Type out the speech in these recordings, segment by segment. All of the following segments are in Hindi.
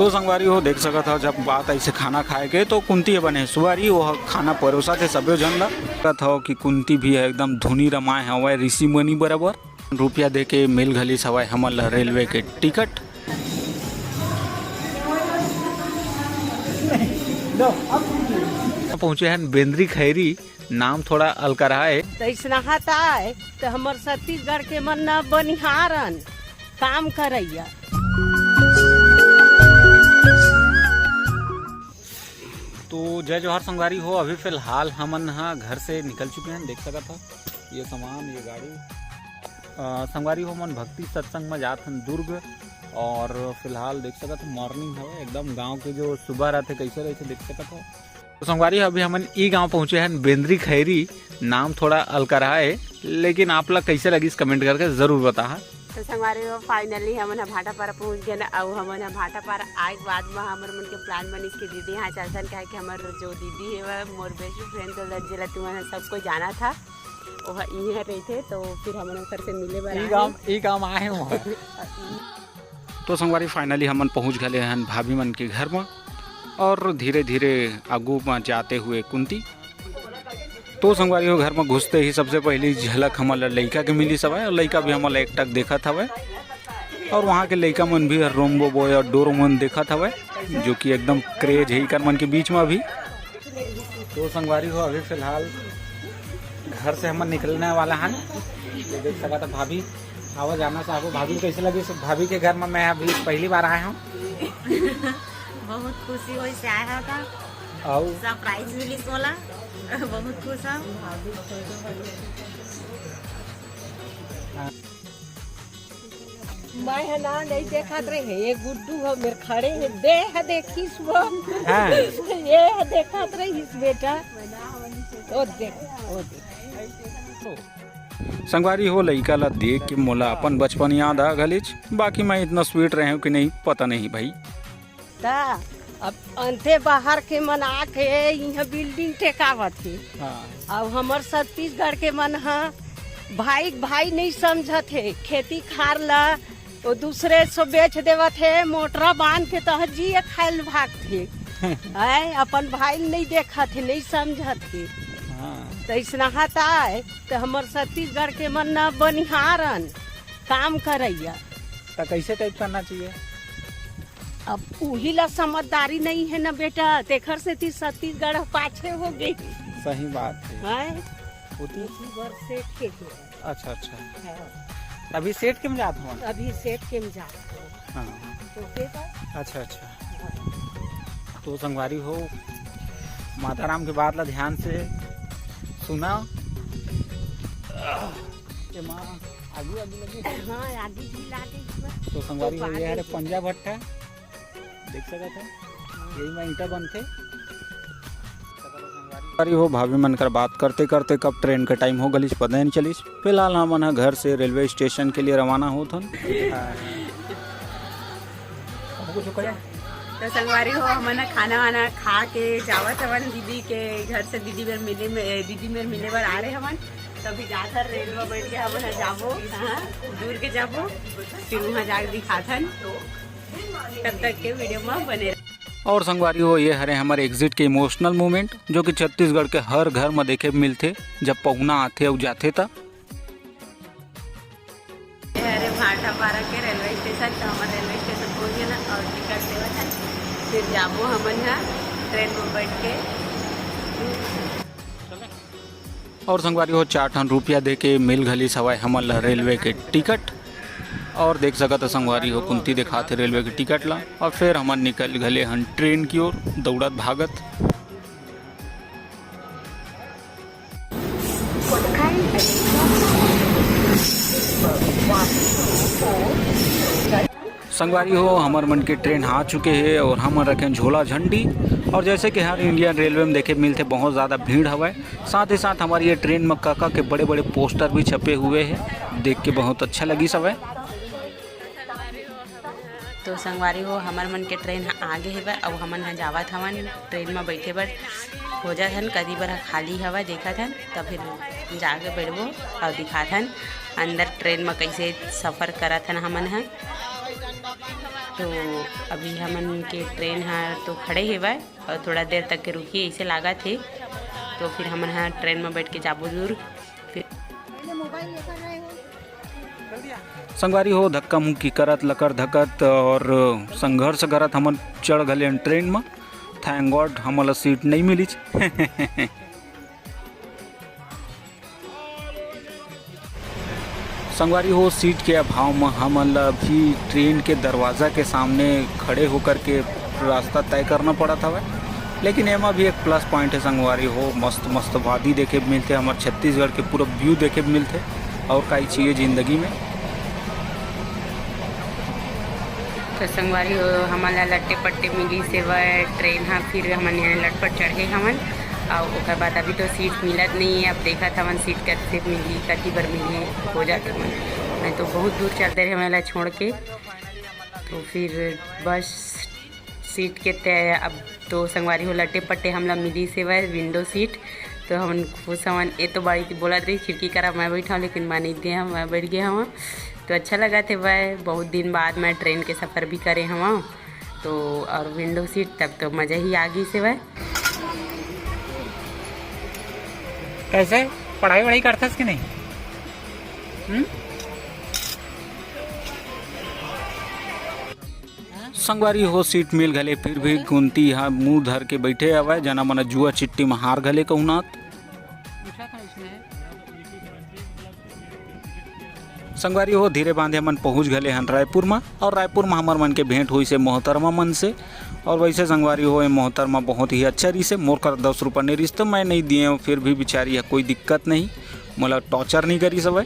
तो संगवारी हो देख सकत हो जब बात ऐसे खाना खाए के तो कुंती बने सुवारी वो खाना परोसा थे सभी जन ला कहत हो कि कुंती भी है एकदम धुनी रमाए हवाए ऋषि मुनि बराबर रुपया दे के मिल घलिस हवाए हमन ला रेलवे के टिकट। पहुँचे हैं बेंद्री खैरी नाम थोड़ा अलकरा है तैसनाहता है तो हमार छत्तीसगढ़ के मन न बनिहारन काम करैया। तो जय जवाहर संगवारी हो अभी फिलहाल हमन हाँ घर से निकल चुके हैं देख सकत हो ये सामान ये गाड़ी संगवारी हो मन भक्ति सत्संग में जात हन दुर्ग और फिलहाल देख सकत हो मॉर्निंग है एकदम गांव के जो सुबह रहते कैसे रहते देख सकत हो। तो संगवारी अभी हमन ई गांव पहुंचे हैं बेंद्री खैरी नाम थोड़ा अलकरा है लेकिन आप लोग कैसे लगी कमेंट करके जरूर बता। तो संगवारी हो फाइनली हमन भाटा पारा पहुंच गए ना और हमन भाटा पारा आए के बाद में हमर मन के प्लान बनिस के दीदी यहाँ चलसन कहे कि हमार जो दीदी है वह मोर बेस्ट फ्रेंड तो जिला तुम्हें सबको जाना था वह यहाँ रहते तो फिर हमन घर से मिले ई गांव आए हो। तो संगवारी फाइनली हमन पहुंच गए हैं भाभी मन के घर में और धीरे धीरे आगू में जाते हुए कुंती। तो संगवारी हो घर में घुसते ही सबसे पहली झलक हमारा लड़का के मिली सब है और लड़का भी हमारा एक टक देखा था और वहाँ के लड़का मन भी रोम्बो बॉय और डोरोमन देखा था जो कि एकदम क्रेज है कर मन के बीच में अभी। तो संगवारी हो अभी फिलहाल घर से हम निकलने वाला हैं देख सका था भाभी आवा जाना चाहो भाभी कैसे लगी भाभी के घर में मैं अभी पहली बार आया हूँ बहुत खुशी हो से आया था और सरप्राइज मिली सोला बहुत खुश हूँ। मैं है ना नहीं देखा रहे ये गुड्डू हो मेरे खड़े है देह देखी ये देखा रही बेटा ओ देख संगवारी हो लड़का ला देख के मोला अपन बचपन याद आ गलिच बाकी मैं इतना स्वीट रहे हूँ कि नहीं पता नहीं भाई। अब अंते बाहर के मन आके यहाँ बिल्डिंग टेकावत है अब हमार छत्तीसगढ़ के मन भाई भाई नहीं समझत है खेती खार ला वो दूसरे से बेच देवत है मोटरा बांध के तह जिए खायल भागते अपन भाई नहीं देखत है नहीं समझत है तो इसनाहता है तो हमार छत्तीसगढ़ के मन बनिहारन काम करैया। तो कैसे टाइप करना चाहिए अब वही ला समझदारी नहीं है ना बेटा तेखर से छत्तीसगढ़ पाछे हो गई। सही बात है सेठ के अच्छा अच्छा अभी सेठ के में जात हूँ अभी सेठ के में जात हाँ तो अच्छा अच्छा। तो संगवारी हो माता राम के बात ला ध्यान से सुना माँ आगे आगे लगी हाँ आगे भी लागे। तो संगवारी हो ये है पंजा भट्टा देख सकते थे यही में ईंटा बनते हो भाभी मन कर बात करते करते कब ट्रेन का टाइम हो गलिस पता नहीं चलिस। फिलहाल हम घर से रेलवे स्टेशन के लिए रवाना होत हन। तो संगवारी हो हमन खाना वाना खा के जावत हवन दीदी के घर से दीदी मेर मिले बर आ रहे हवन तभी जाकर रेल में बैठ के हमन जाबो दूर के जाबो फिर वहाँ जाकर दिखाथन तब तक के वीडियो में बने। और संगवारी हो ये हरे हमारे एग्जिट के इमोशनल मोमेंट जो कि छत्तीसगढ़ के हर घर में देखे मिलते जब पहुना आते और जाते था। अरे भाटा पारा के रेलवे स्टेशन तो हमारे रेलवे स्टेशन पहुँच गए ना और टिकट लेवा था फिर जाबो हमन ट्रेन में बैठ के। और संगवारी हो 4 रुपया दे के मिल घलिस हवाए हमन रेलवे के टिकट और देख सकत संगवारी हो कुंती दिखाते रेलवे के टिकट ला और फिर हम निकल गए हन ट्रेन की ओर दौड़त भागत। संगवारी हो हमार मन के ट्रेन आ चुके हैं और हम रखें झोला झंडी और जैसे कि हर इंडियन रेलवे में देखे मिलते बहुत ज़्यादा भीड़ हवा साथ ही साथ हमारी ये ट्रेन में काका के बड़े बड़े पोस्टर भी छपे हुए हैं देख के बहुत अच्छा लगी सब है। तो संगवारी हो हमार मन के ट्रेन आगे है अब हमन जावत हवन ट्रेन में बैठे बर खोजत हन कदी बर खाली हवा देखत हन तब फिर जाके बैठबो और दिखात हन अंदर ट्रेन में कैसे सफ़र करत हन हमन। तो अभी हमन के ट्रेन है तो खड़े हे बा और थोड़ा देर तक के रुकी ऐसे लगा थे। तो फिर हमन यहाँ ट्रेन में बैठ के जाबो दूर। फिर संगवारी हो धक्का मुक्की करत लकर धकत और संघर्ष करत हमन चढ़ गले ट्रेन में। थैंक गॉड हमला सीट नहीं मिली। संगवारी हो सीट के अभाव में हमन ला भी ट्रेन के दरवाज़ा के सामने खड़े होकर के रास्ता तय करना पड़ा था। लेकिन एमा भी एक प्लस पॉइंट है संगवारी हो, मस्त मस्त वादी देखे मिलते, हमारे छत्तीसगढ़ के पूरा व्यू देखे मिलते। और का चाहिए ज़िंदगी में। तो संगवारी हो हमारा लट्टे पट्टे मिली से वह ट्रेन हाँ फिर हमन यहाँ लटपट चढ़ गए हमन। और उसके बाद अभी तो सीट मिलत नहीं है। अब देखा था हमन सीट कैसे मिली कति बार मिली हो जाते मन। मैं तो बहुत दूर चलते रहे हमें छोड़ के। तो फिर बस सीट के तय अब तो संगवारी हो लट्टे पट्टे हमला मिली से वह विंडो सीट। तो हम खुश हवन। ये तो बड़ी बोला रही खिड़की करा मैं बैठा हूँ लेकिन मान नहीं दिया मैं बैठ गया हूँ। तो अच्छा लगा थे वह बहुत दिन बाद मैं ट्रेन के सफ़र भी करे हूँ। तो और विंडो सीट तब तो मज़ा ही आ गई से वह। कैसे पढ़ाई वढ़ाई करता कि नहीं? संगवारी हो सीट मिल गले फिर भी कुंती यहाँ मुंह धर के बैठे हवा जना मना जुआ चिट्टी में हार गले कहूनात। संगवारी हो धीरे बांधे मन पहुँच गए हन रायपुर में। और रायपुर में हमार मन के भेंट हुई से मोहतरमा मन से। और वैसे संगवारी हो मोहतरमा बहुत ही अच्छा रही से। मोर कर 10 रुपये नहीं रिश्ते मैं नहीं दिए फिर भी बेचारी है कोई दिक्कत नहीं, मतलब टॉर्चर नहीं करी सब।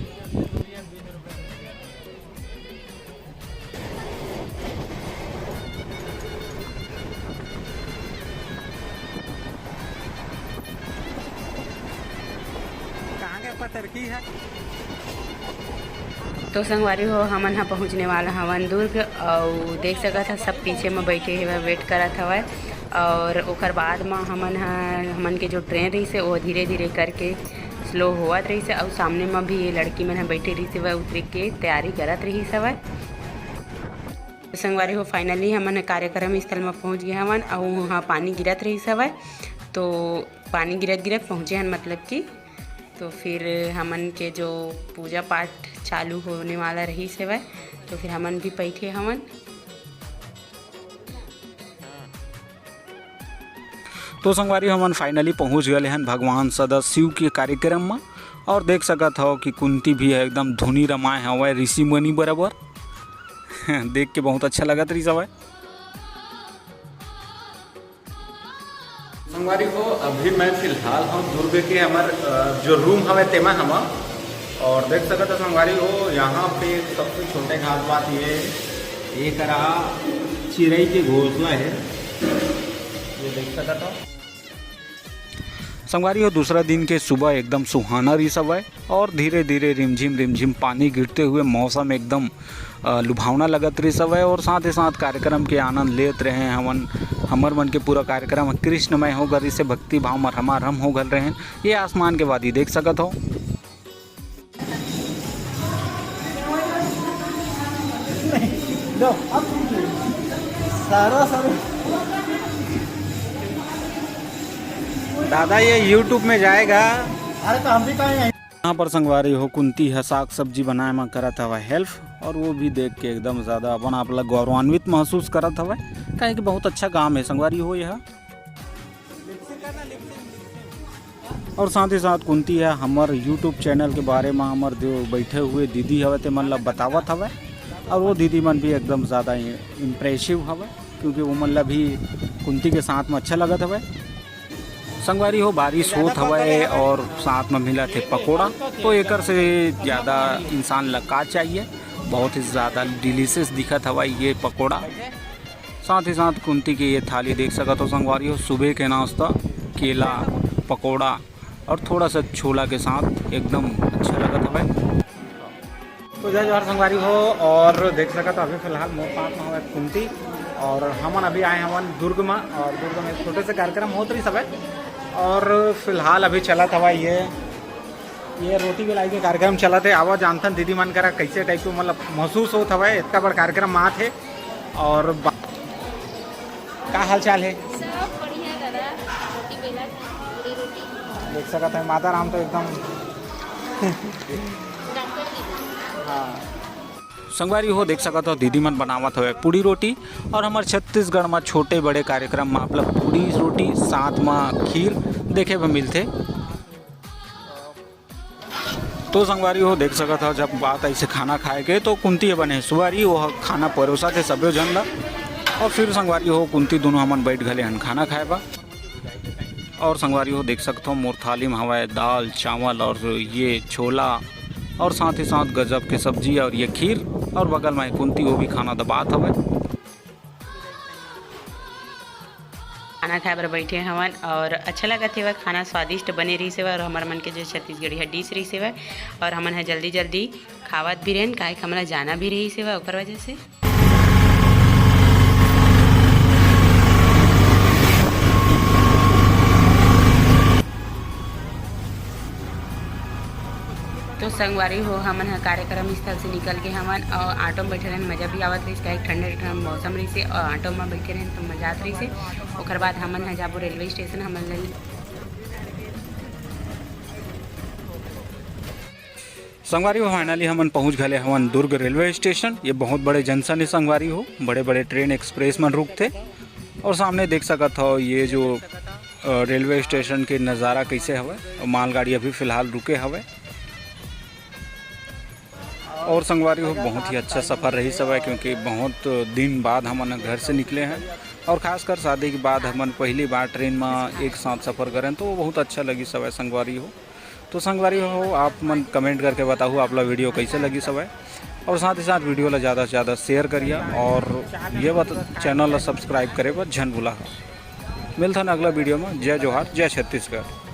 तो संगवारी हो हमन यहाँ पहुँचने वाला हवन दुर्ग। और देख सका था सब पीछे में बैठे हुए वेट करत हवा। और ओकर बाद में हमन के जो ट्रेन रही से वो धीरे धीरे करके स्लो होवत रही से। और सामने में भी ये लड़की मन बैठे रही से वह उतरे के तैयारी करत रही सब। तो संगवारी हो फाइनली हमन कार्यक्रम स्थल में पहुँच गए हवन। और वहाँ पानी गिरत रही सब। तो पानी गिरत गिरत पहुँचे हन मतलब कि। तो फिर हमन के जो पूजा पाठ चालू होने वाला रही से वह। तो फिर हमन भी बैठे हमन। तो संगवारी हमन फाइनली पहुंच गए हैं भगवान सदा शिव के कार्यक्रम में। और देख सकत हो कि कुंती भी है एकदम धुनी रमाए हवा ऋषि मुनि बराबर। देख के बहुत अच्छा लगत रही सब। संगवारी को अभी मैं फिलहाल हम दुर्ग के हमार जो रूम हवे तेमा हम। और देख सकते हो संगवारी हो यहाँ पे सबसे छोटे खास बात ये करा चिड़ई के घोंसला है, ये देख सकते हो संगवारी हो। दूसरा दिन के सुबह एकदम सुहाना रही सब है। और धीरे धीरे रिमझिम पानी गिरते हुए मौसम एकदम लुभावना लगत रही सब है। और साथ ही साथ कार्यक्रम के आनंद लेते रहे हमर मन के पूरा कार्यक्रम कृष्णमय हो गल से भक्ति भाव में रमारम हो गल रहे। ये आसमान के वादी देख सकत हो। दादा ये YouTube में जाएगा। अरे तो हम भी कहें यहाँ पर संगवारी हो कुंती है साग सब्जी बनाए में करत हवा हेल्प। और वो भी देख के एकदम ज़्यादा अपन आप लोग गौरवान्वित महसूस करत हवा। कहे कि बहुत अच्छा काम है संगवारी हो यह। और साथ ही साथ कुंती है हमार YouTube चैनल के बारे में हमार जो बैठे हुए दीदी हवे ते मतलब बतावत हवे। और वो दीदी मन भी एकदम ज़्यादा इम्प्रेसिव हवे क्योंकि वो मतलब भी कुंती के साथ में अच्छा लगत हवे। संगवारी हो बारिश होत हवे और साथ में मिला थे पकोड़ा। तो एकर से ज़्यादा इंसान लगा चाहिए, बहुत ही ज़्यादा डिलीशियस दिखत हवा ये पकोड़ा। साथ ही साथ कुंती की ये थाली देख सकते हो संगवारी हो। सुबह के नाश्ता केला पकोड़ा और थोड़ा सा छोला के साथ एकदम अच्छा लगत हवे। तो जय जवाहर संगवारी हो। और देख सकते अभी फिलहाल मोर पास में हवे कुंती। और हमन अभी आए हमन दुर्ग में। और दुर्ग में छोटे से कार्यक्रम होत रही सब। और फिलहाल अभी चला था ये रोटी बेलाई के कार्यक्रम चला थे। आवा जानथन दीदी मन करा कैसे टाइप को मतलब महसूस होता है इतना बड़ा कार्यक्रम में थे। और का हाल चाल है? सब बढ़िया दादा। रोटी बेला पूरी रोटी देख सकते हैं माता राम तो एकदम हाँ संगवारी हो देख सकत हो दीदी मन बनावत हवे पूड़ी रोटी। और हमारे छत्तीसगढ़ में छोटे बड़े कार्यक्रम में आप लोग पूड़ी रोटी साथ में खीर देखे में मिलते। तो संगवारी हो देख सकत हो जब बात ऐसे खाना खाए के तो कुंती बने सुवारी वो खाना परोसा थे सभी जन ला। और फिर संगवारी हो कुंती दोनों हमन बैठ गए हन खाना खाए बा। और संगवारी हो देख सकते हो मोर थाली में हवा दाल चावल और ये छोला और साथ ही साथ गजब के सब्जी और ये खीर और बगल में कुंती वो भी खाना दबात हवे। खाना खाए बर बैठे हवन और अच्छा लगा थे खाना स्वादिष्ट बने रही से और हमारे मन के जो छत्तीसगढ़ी है डिश रही से और हमन है जल्दी जल्दी खावत भी रहन काहे हमारा जाना भी रही से ओकर वजह से। तो संगवारी हो हमन है कार्यक्रम स्थल से निकल के हमन और ऑटो में बैठे रहन मज़ा भी आवत रही से ठंडा ठंडा मौसम रही से और ऑटो में बैठे रहन तो मजा आत रही से। ओकर बाद हमन है जाबो रेलवे स्टेशन हमन ले संगवारी हो फाइनली हमन पहुंच गए हमन दुर्ग रेलवे स्टेशन। ये बहुत बड़े जंक्शन है संगवारी हो बड़े बड़े ट्रेन एक्सप्रेस में रुकते। और सामने देख सकत हो ये जो रेलवे स्टेशन के नज़ारा कैसे हवे मालगाड़ी अभी फ़िलहाल रुके हवे। और संगवारी हो बहुत ही अच्छा सफ़र रही सब है क्योंकि बहुत दिन बाद हमन घर से निकले हैं और ख़ासकर शादी के बाद हमन पहली बार ट्रेन में एक साथ सफ़र करें तो बहुत अच्छा लगी सब है संगवारी हो। तो संगवारी हो आप मन कमेंट करके बताओ आप लोग वीडियो कैसे लगी सब है और साथ ही साथ वीडियो ला ज़्यादा से ज़्यादा शेयर करिए और ये बात चैनल ला सब्सक्राइब करे बस झन भूला। मिलता है अगला वीडियो में। जय जोहार जय छत्तीसगढ़।